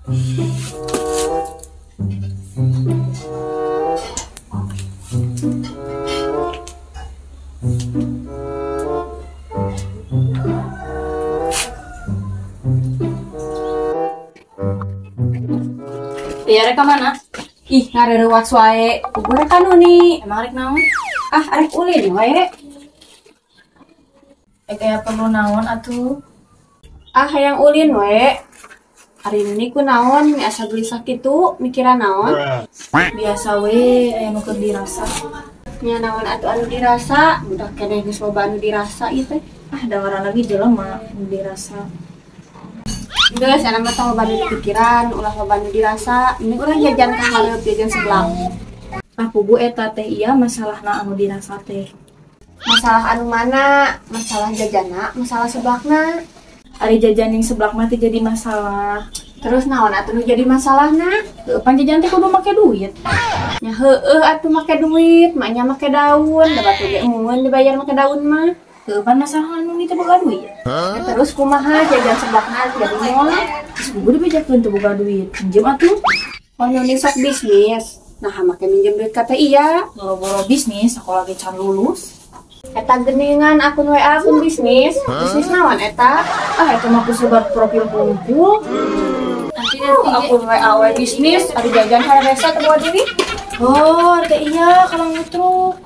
Ya rek mana? Ih, ngareureut wae. Gue rek anu nih. Emang rek naon? Ah, arek ulin wae rek. Kayak perlu naon atuh? Ah, hayang ulin wae. Hari ini ku naon asa gelisah kitu, mikiran naon? Biasa we aya nu keur dirasa. Nya naon atuh anu dirasa, budak keneh geus loba anu dirasa ieu teh. Ah, dawaran lagi jelema nu dirasa. Geus ana mah tong loba anu pikiran, ulah loba anu dirasa. Ini urang jajan ka haleup jajan sebelah. Ah, pugu eta teh iya masalahna anu dirasa teh. Masalah anu mana? Masalah jajana, masalah sebelahna. Ari jajan yang sebelah mah teh jadi masalah. Terus naon atuh nu jadi masalahna? Pan jajan teh kudu make duit. Nya heueuh atuh make duit, maknya make daun, da batu ge mun dibayar make daun mah. Pan masalah anu teh boga duit. Terus kumaha jajan sebelahna jadi moal? Terus kudu dibejakeun teh boga duit. Pinjem atuh. Mun nu sok bisnis. Nah, make minjem duit ka teh iya. Boro-boro bisnis, sekolah ge can lulus. Eta geningan akun WA akun bisnis. Bisnis naon eta? Ah, eta mah kusebar profil kumpul. Nanti akun WA bisnis, ada jajan haresa teu bawa duit. Oh, teh iya kalau ngetruk.